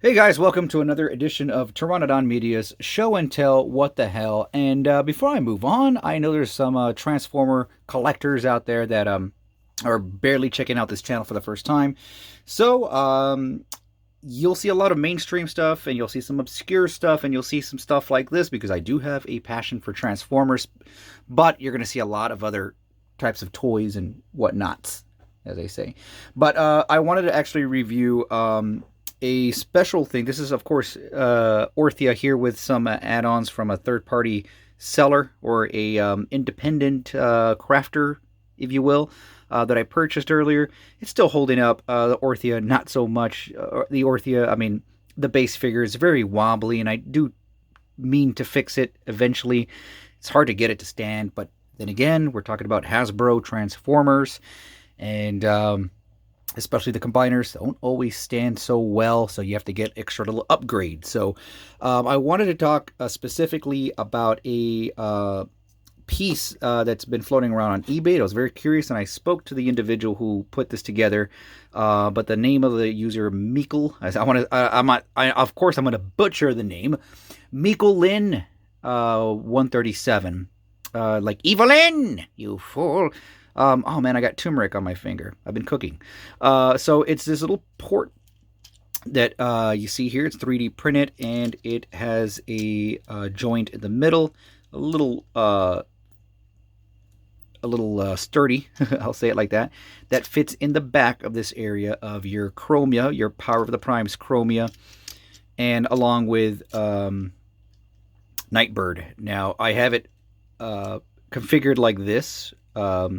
Hey guys, welcome to another edition of Pteranodon Media's Show and Tell What the Hell. And before I move on, I know there's some Transformer collectors out there that are barely checking out this channel for the first time. So you'll see a lot of mainstream stuff, and you'll see some obscure stuff, and you'll see some stuff like this because I do have a passion for Transformers. But you're going to see a lot of other types of toys and whatnots, as they say. But I wanted to actually review a special thing. This is, of course, Orthia here with some add-ons from a third-party seller or a independent crafter, if you will, that I purchased earlier. It's still holding up. The Orthia, not so much. The Orthia, I mean, the base figure is very wobbly, and I do mean to fix it eventually. It's hard to get it to stand, but then again, we're talking about Hasbro Transformers, and especially the combiners don't always stand so well, so you have to get extra little upgrades. So I wanted to talk specifically about a piece that's been floating around on eBay. I was very curious, and I spoke to the individual who put this together. But the name of the user, Meikle, of course, I'm going to butcher the name, Meikle Lin 137. Like Evelyn, you fool. Oh man, I got turmeric on my finger. I've been cooking. So it's this little port that you see here. It's 3D printed, and it has a joint in the middle, a little sturdy. I'll say it like that. That fits in the back of this area of your Chromia, your Power of the Primes Chromia, and along with Nightbird. Now I have it configured like this. A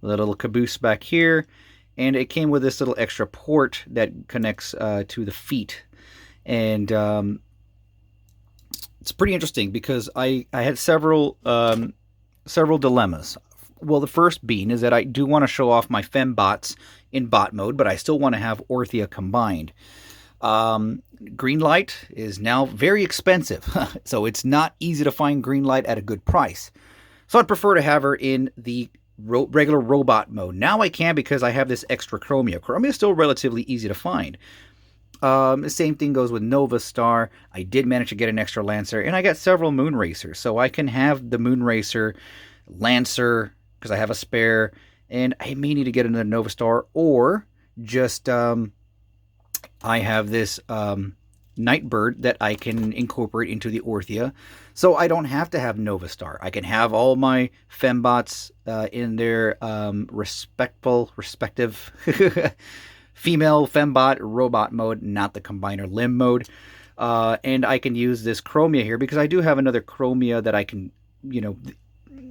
little caboose back here, and it came with this little extra port that connects to the feet, and it's pretty interesting because I had several dilemmas. Well, the first being is that I do want to show off my fembots in bot mode, but I still want to have Orthia combined. Green light is now very expensive, so it's not easy to find green light at a good price. So I'd prefer to have her in the regular robot mode. Now I can because I have this extra Chromia. Chromia is still relatively easy to find. The same thing goes with Nova Star. I did manage to get an extra Lancer, and I got several Moon Racers. So I can have the Moon Racer, Lancer, because I have a spare, and I may need to get another Nova Star, or just I have this Nightbird that I can incorporate into the Orthia, so I don't have to have Nova Star. I can have all my fembots in their respective female fembot robot mode, not the combiner limb mode. And I can use this Chromia here because I do have another Chromia that I can,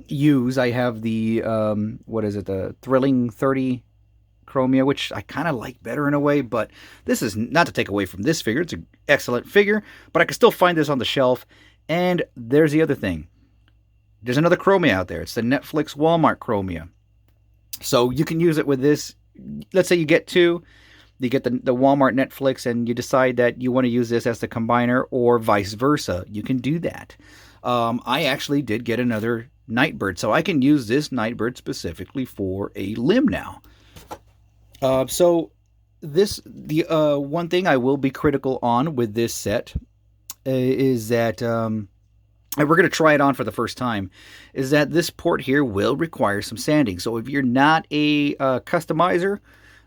use. I have the the Thrilling 30 Chromia, which I kind of like better in a way, but this is not to take away from this figure. It's an excellent figure, but I can still find this on the shelf. And there's the other thing. There's another Chromia out there. It's the Netflix Walmart Chromia. So you can use it with this. Let's say you get two. You get the Walmart Netflix, and you decide that you want to use this as the combiner, or vice versa. You can do that. I actually did get another Nightbird, so I can use this Nightbird specifically for a limb now. So the one thing I will be critical on with this set is that, and we're going to try it on for the first time, is that this port here will require some sanding. So if you're not a customizer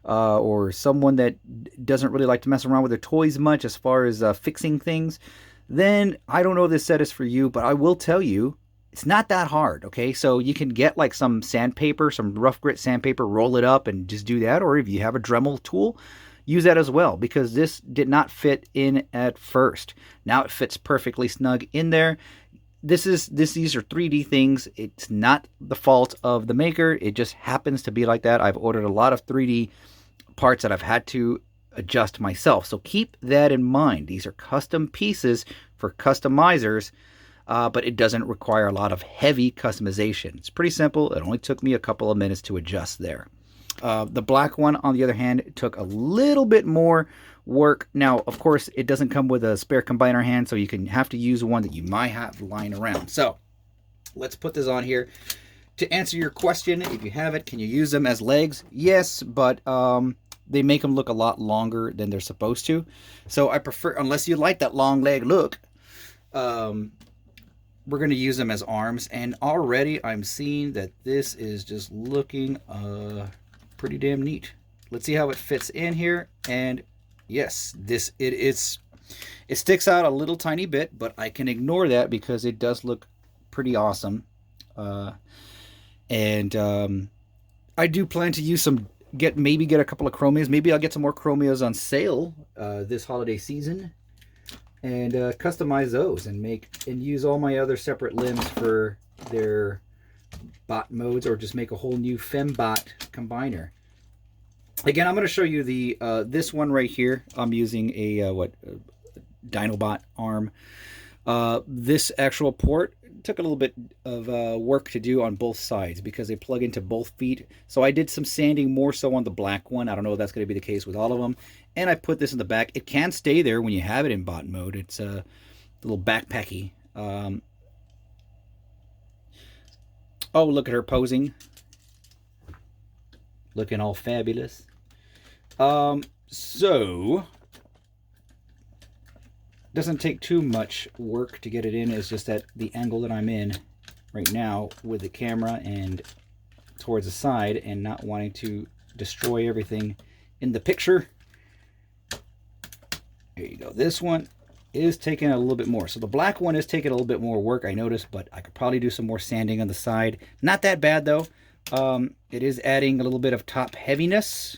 or someone that doesn't really like to mess around with their toys much as far as fixing things, then I don't know if this set is for you, but I will tell you, it's not that hard, okay? So you can get like some sandpaper, some rough grit sandpaper, roll it up and just do that. Or if you have a Dremel tool, use that as well, because this did not fit in at first. Now it fits perfectly snug in there. These are 3D things. It's not the fault of the maker. It just happens to be like that. I've ordered a lot of 3D parts that I've had to adjust myself. So keep that in mind. These are custom pieces for customizers. But it doesn't require a lot of heavy customization. It's pretty simple. It only took me a couple of minutes to adjust there. The black one, on the other hand, took a little bit more work. Now, of course, it doesn't come with a spare combiner hand, so you can have to use one that you might have lying around. So let's put this on here. To answer your question, if you have it, can you use them as legs? Yes, but they make them look a lot longer than they're supposed to. So I prefer, unless you like that long leg look, we're going to use them as arms. And already I'm seeing that this is just looking pretty damn neat. Let's see how it fits in here. And yes, it sticks out a little tiny bit, but I can ignore that because it does look pretty awesome. And I do plan to use some, maybe get a couple of Chromias. Maybe I'll get some more Chromias on sale this holiday season, and customize those and use all my other separate limbs for their bot modes, or just make a whole new fembot combiner. Again, I'm going to show you the this one right here. I'm using a Dinobot arm. This actual port took a little bit of work to do on both sides because they plug into both feet. So I did some sanding more so on the black one. I don't know if that's going to be the case with all of them. And I put this in the back. It can stay there when you have it in bot mode. It's a little backpacky. Oh, look at her posing. Looking all fabulous. So doesn't take too much work to get it in. It's just that the angle that I'm in right now with the camera and towards the side, and not wanting to destroy everything in the picture. There you go. This one is taking a little bit more. So the black one is taking a little bit more work, I noticed, but I could probably do some more sanding on the side. Not that bad though. It is adding a little bit of top heaviness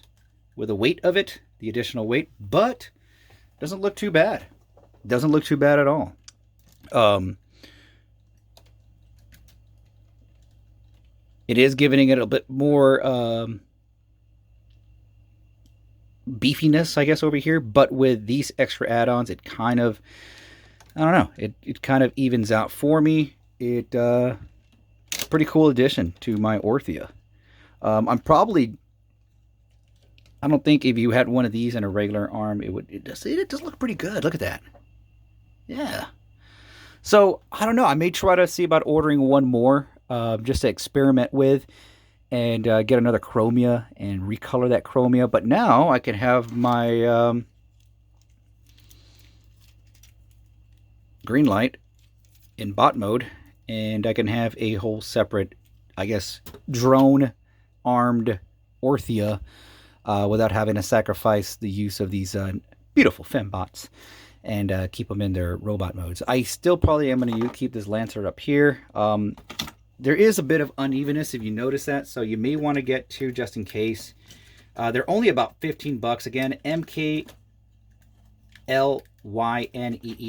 with the weight of it, the additional weight, but doesn't look too bad. Doesn't look too bad at all. It is giving it a bit more beefiness, I guess, over here, but with these extra add-ons, it kind of, I don't know, it kind of evens out for me. It pretty cool addition to my Orthia. I don't think if you had one of these in a regular arm, it does look pretty good. Look at that. Yeah. So I don't know. I may try to see about ordering one more, just to experiment with, and get another Chromia and recolor that Chromia. But now I can have my green light in bot mode, and I can have a whole separate, I guess, drone armed Orthia without having to sacrifice the use of these beautiful fembots and keep them in their robot modes. I still probably am going to keep this Lancer up here. There is a bit of unevenness if you notice that, so you may want to get two just in case. They're only about 15 bucks. Again, MKLYNEE.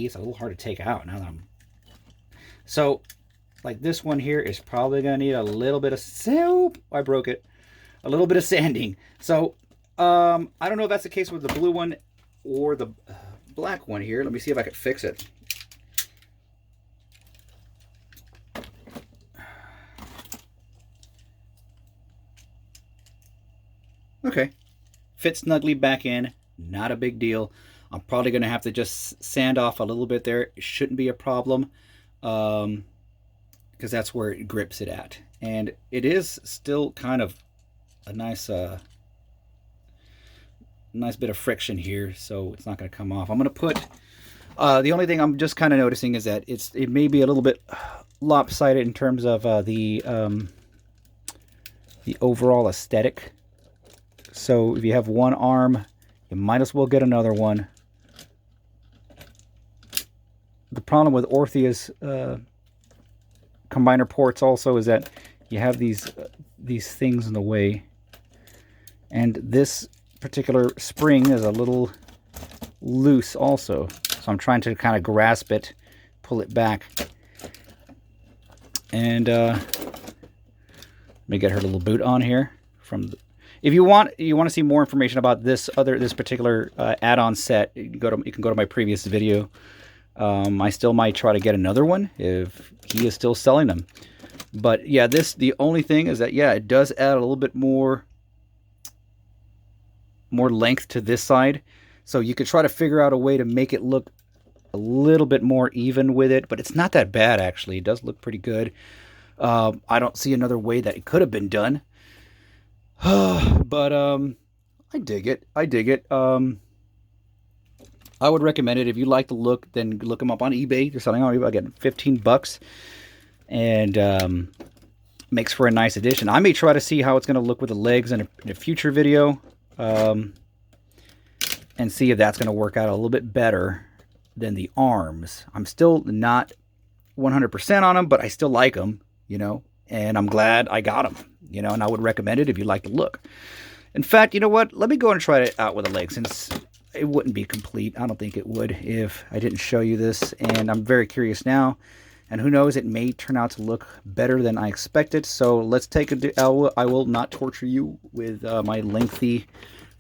It's a little hard to take out now that I'm... So, like this one here is probably going to need a little bit of... I broke it. A little bit of sanding. So, I don't know if that's the case with the blue one or the black one here. Let me see if I can fix it. Okay, fits snugly back in, not a big deal. I'm probably going to have to just sand off a little bit there. It shouldn't be a problem, because that's where it grips it at. And it is still kind of a nice nice bit of friction here, so it's not going to come off. I'm going to put, the only thing I'm just kind of noticing is that it may be a little bit lopsided in terms of the overall aesthetic. So if you have one arm, you might as well get another one. The problem with Orthia's combiner ports also is that you have these things in the way, and this particular spring is a little loose also. So I'm trying to kind of grasp it, pull it back, and let me get her little boot on here from the... If you want to see more information about this particular add-on set, you can go to my previous video. I still might try to get another one if he is still selling them. But yeah, the only thing is that, yeah, it does add a little bit more length to this side. So you could try to figure out a way to make it look a little bit more even with it, but it's not that bad actually. It does look pretty good. I don't see another way that it could have been done. But I dig it. I dig it. I would recommend it. If you like the look, then look them up on eBay. They're selling on eBay. I get 15 bucks, and makes for a nice addition. I may try to see how it's going to look with the legs in a future video, and see if that's going to work out a little bit better than the arms. I'm still not 100% on them, but I still like them, you know, and I'm glad I got them, you know, and I would recommend it if you like the look. In fact, you know what? Let me go and try it out with the legs, since it wouldn't be complete. I don't think it would if I didn't show you this, and I'm very curious now. And who knows, it may turn out to look better than I expected. So let's take a... I will not torture you with my lengthy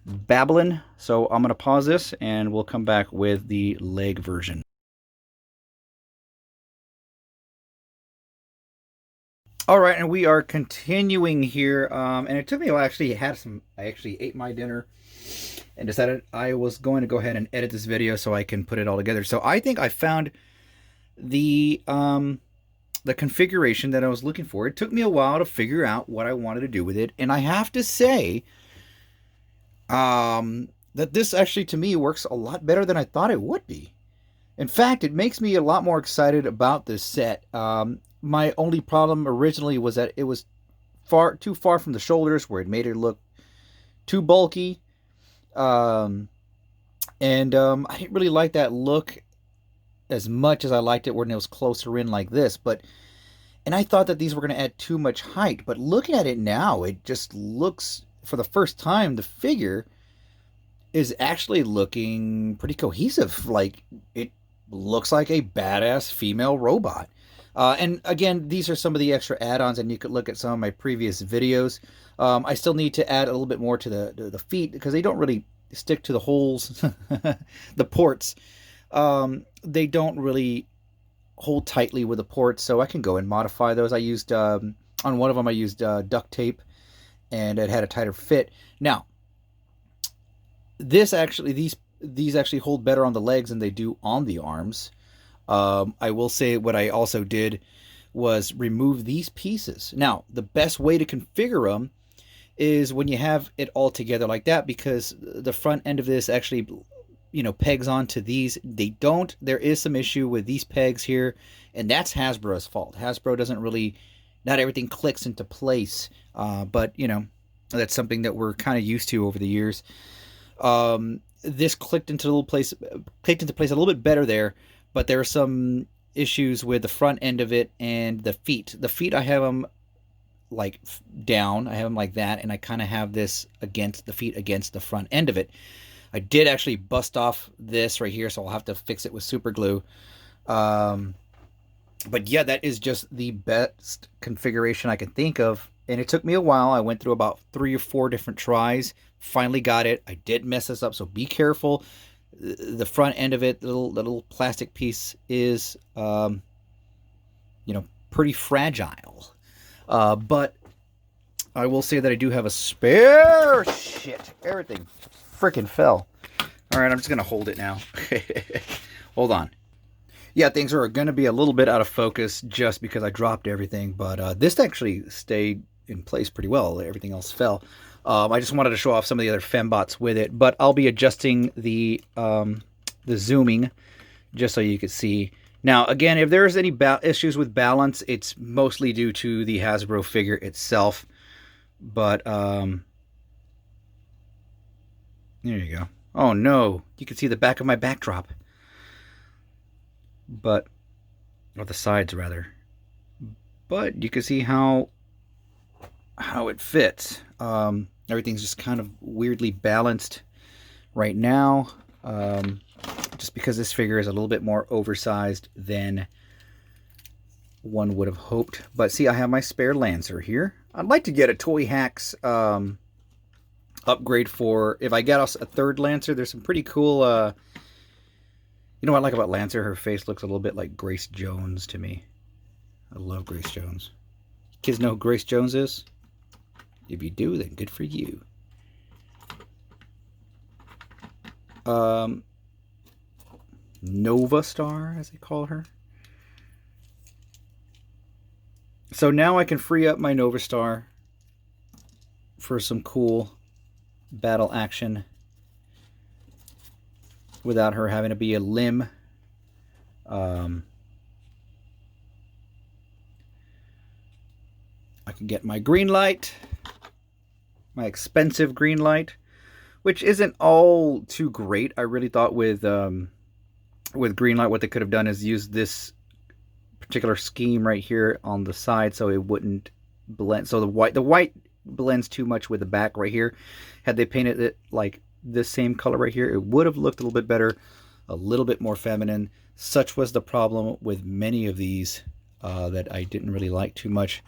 babbling. So I'm going to pause this, and we'll come back with the leg version. All right, and we are continuing here. And it took me a while. I actually ate my dinner and decided I was going to go ahead and edit this video so I can put it all together. So I think I found the configuration that I was looking for. It took me a while to figure out what I wanted to do with it, and I have to say that this actually, to me, works a lot better than I thought it would be. In fact, it makes me a lot more excited about this set. My only problem originally was that it was too far from the shoulders, where it made it look too bulky. And I didn't really like that look as much as I liked it when it was closer in like this. And I thought that these were going to add too much height, but looking at it now, it just looks, for the first time, the figure is actually looking pretty cohesive. Like, it looks like a badass female robot. And again, these are some of the extra add-ons, and you could look at some of my previous videos. I still need to add a little bit more to the feet, because they don't really stick to the holes, the ports. They don't really hold tightly with the ports, so I can go and modify those. I used, on one of them, I used duct tape, and it had a tighter fit. Now, these actually hold better on the legs than they do on the arms. I will say what I also did was remove these pieces. Now, the best way to configure them is when you have it all together like that, because the front end of this actually, you know, pegs onto these. They don't. There is some issue with these pegs here, and that's Hasbro's fault. Hasbro doesn't really, not everything clicks into place, but, you know, that's something that we're kind of used to over the years. This clicked into place a little bit better there, but there are some issues with the front end of it and the feet. The feet, I have them like down. I have them like that, and I kind of have this against the feet against the front end of it. I did actually bust off this right here, so I'll have to fix it with super glue. But yeah, that is just the best configuration I can think of. And it took me a while. I went through about 3 or 4 different tries. Finally got it. I did mess this up, so be careful. The front end of it, the little plastic piece is, you know, pretty fragile. But I will say that I do have a spare. Shit, everything freaking fell. All right, I'm just gonna hold it now. Hold on. Yeah, things are going to be a little bit out of focus just because I dropped everything, but this actually stayed in place pretty well. Everything else fell. I just wanted to show off some of the other fembots with it, but I'll be adjusting the zooming just so you can see. Now, again, if there's any issues with balance, it's mostly due to the Hasbro figure itself. But there you go. Oh no, you can see the back of my backdrop. But, or the sides rather. But you can see how it fits. Everything's just kind of weirdly balanced right now, just because this figure is a little bit more oversized than one would have hoped. But see, I have my spare Lancer here. I'd like to get a Toy Hacks upgrade for, if I get a third Lancer. There's some pretty cool, you know what I like about Lancer? Her face looks a little bit like Grace Jones to me. I love Grace Jones. Kids know who Grace Jones is? If you do, then good for you. Nova Star, as they call her. So now I can free up my Nova Star for some cool battle action without her having to be a limb. I can get my green light, my expensive green light, which isn't all too great. I really thought with green light what they could have done is use this particular scheme right here on the side so it wouldn't blend. So the white blends too much with the back right here. Had they painted it like this same color right here, it would have looked a little bit better, a little bit more feminine. Such was the problem with many of these that I didn't really like too much.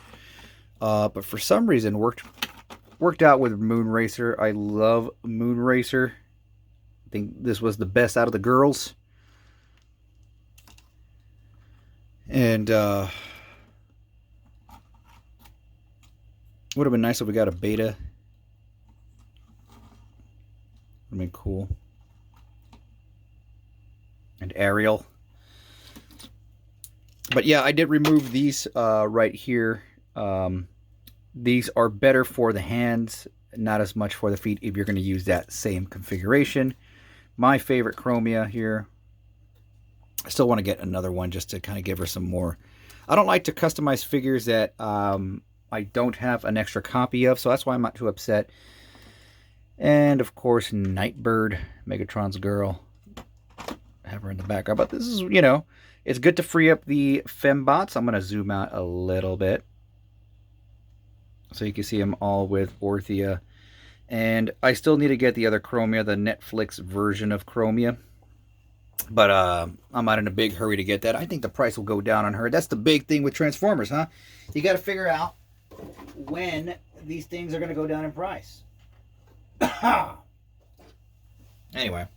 But for some reason worked out with Moonracer. I love Moonracer. I think this was the best out of the girls. And would have been nice if we got a beta. Would have been cool. And Ariel. But yeah, I did remove these right here. These are better for the hands, not as much for the feet if you're going to use that same configuration. My favorite Chromia here. I still want to get another one just to kind of give her some more. I don't like to customize figures that I don't have an extra copy of, so that's why I'm not too upset. And of course, Nightbird, Megatron's girl. Have her in the background. But this is, you know, it's good to free up the fembots. I'm going to zoom out a little bit so you can see them all with Orthia. And I still need to get the other Chromia, the Netflix version of Chromia. But I'm not in a big hurry to get that. I think the price will go down on her. That's the big thing with Transformers, huh? You got to figure out when these things are going to go down in price. Anyway.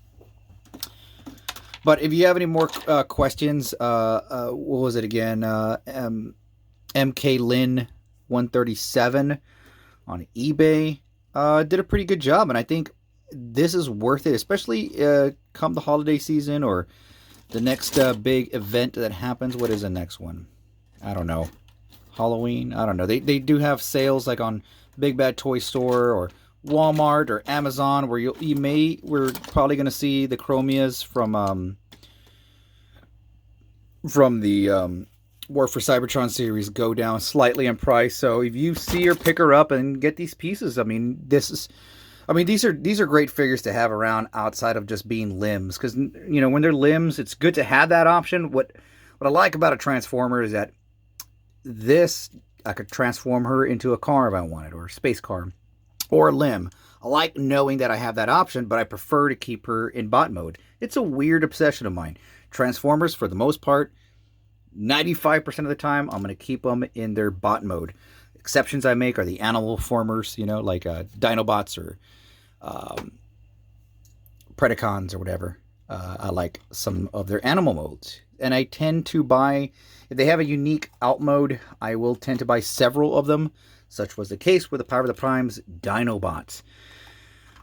But if you have any more questions, what was it again? MK Lin 137 on eBay did a pretty good job, and I think this is worth it, especially come the holiday season or the next big event that happens. What is the next one? I don't know. Halloween? I don't know. They do have sales like on Big Bad Toy Store or Walmart or Amazon, where we're probably going to see the Chromias from the War for Cybertron series go down slightly in price. So if you see her, pick her up and get these pieces. I mean, these are great figures to have around outside of just being limbs, because you know when they're limbs, it's good to have that option. What I like about a Transformer is that this, I could transform her into a car if I wanted, or a space car, or a limb. I like knowing that I have that option, but I prefer to keep her in bot mode. It's a weird obsession of mine. Transformers, for the most part, 95% of the time, I'm going to keep them in their bot mode. Exceptions I make are the animal formers, you know, like Dinobots or Predacons or whatever. I like some of their animal modes. And I tend to buy, if they have a unique out mode, I will tend to buy several of them. Such was the case with the Power of the Prime's Dinobots.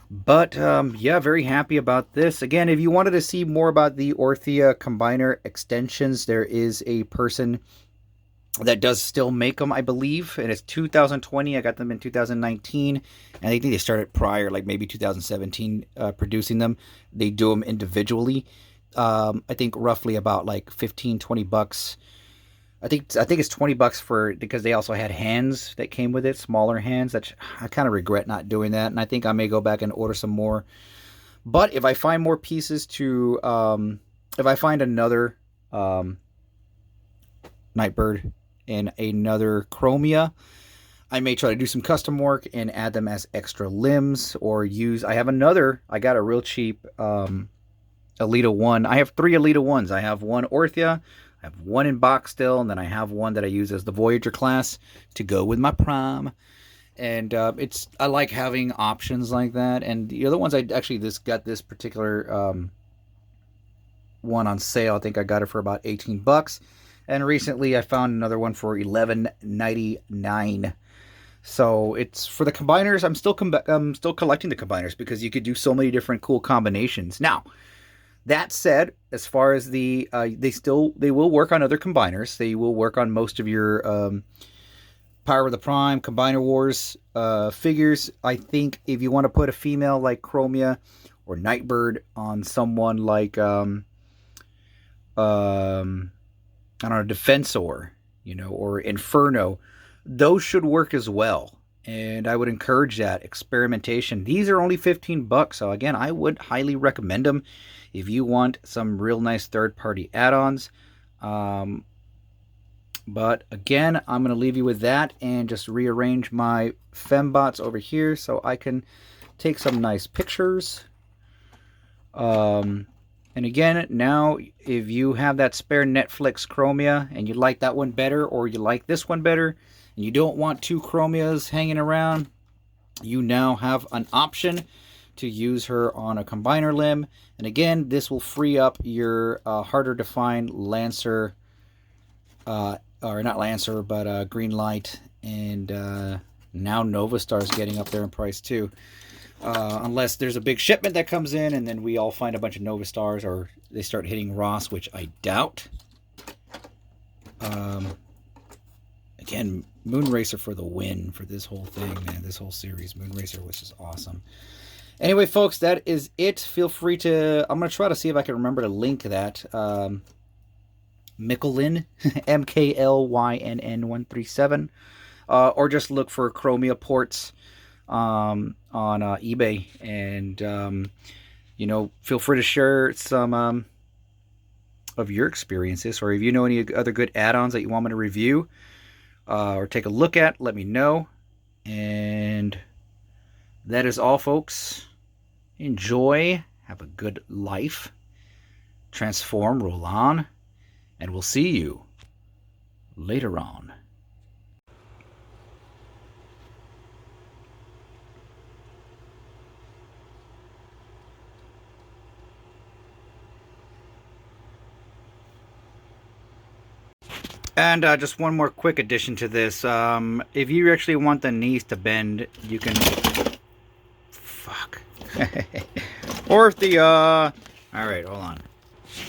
But, yeah, very happy about this. Again, if you wanted to see more about the Orthia Combiner extensions, there is a person that does still make them, I believe. And it's 2020. I got them in 2019. And I think they started prior, like maybe 2017, producing them. They do them individually. I think roughly about like 15, 20 bucks. I think it's 20 bucks because they also had hands that came with it, smaller hands. That I kind of regret not doing that, and I think I may go back and order some more. But if I find more pieces to, if I find another Nightbird and another Chromia, I may try to do some custom work and add them as extra limbs, or use. I got a real cheap Elita 1. I have 3 Elita 1s. I have one Orthia. I have one in box still, and then I have one that I use as the Voyager class to go with my Prime. And I like having options like that. And the other ones, I actually got this particular one on sale. I think I got it for about 18 bucks. And recently I found another one for $11.99. So it's for the combiners. I'm still collecting the combiners because you could do so many different cool combinations. Now, that said, as far as they will work on other combiners. They will work on most of your Power of the Prime, Combiner Wars figures. I think if you want to put a female like Chromia or Nightbird on someone like I don't know, Defensor, you know, or Inferno, those should work as well. And I would encourage that experimentation. These are only 15 bucks, so again, I would highly recommend them if you want some real nice third-party add-ons. But again, I'm going to leave you with that and just rearrange my fembots over here so I can take some nice pictures. And again, now if you have that spare Netflix Chromia and you like that one better, or you like this one better, and you don't want two Chromias hanging around, you now have an option to use her on a combiner limb. And again, this will free up your harder to find Lancer, or not Lancer, but Green Light, and now Nova Star's getting up there in price too. Unless there's a big shipment that comes in and then we all find a bunch of Nova Stars, or they start hitting Ross, which I doubt. Again, Moonracer for the win for this whole thing, man. This whole series. Moonracer was just awesome. Anyway, folks, that is it. Feel free to... I'm going to try to see if I can remember to link that. Micklyn, MKLYNN137. Or just look for Chromia ports on eBay. And, you know, feel free to share some of your experiences. Or if you know any other good add-ons that you want me to review or take a look at, let me know. And that is all, folks. Enjoy. Have a good life. Transform, roll on. And we'll see you later on. And just one more quick addition to this. If you actually want the knees to bend, you can... Fuck. Orthia! Alright, hold on.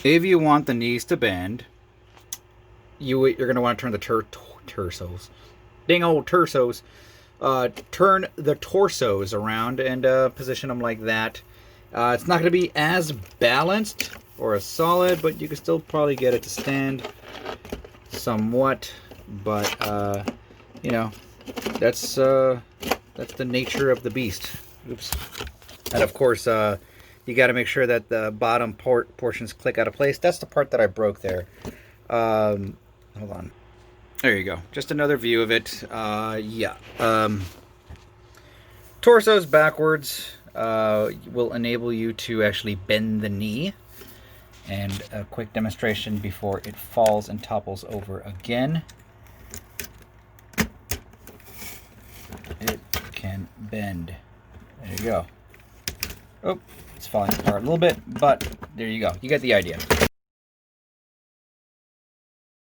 If you want the knees to bend, you're going to want to turn the torsos. Dang old torsos. Turn the torsos around and position them like that. It's not going to be as balanced or as solid, but you can still probably get it to stand somewhat. But you know, that's the nature of the beast. Oops. And of course, you got to make sure that the bottom portions click out of place. That's the part that I broke there. Hold on. There you go. Just another view of it. Yeah. Torsos backwards will enable you to actually bend the knee. And a quick demonstration before it falls and topples over again. It can bend. There you go. Oh, it's falling apart a little bit, but there you go. You get the idea.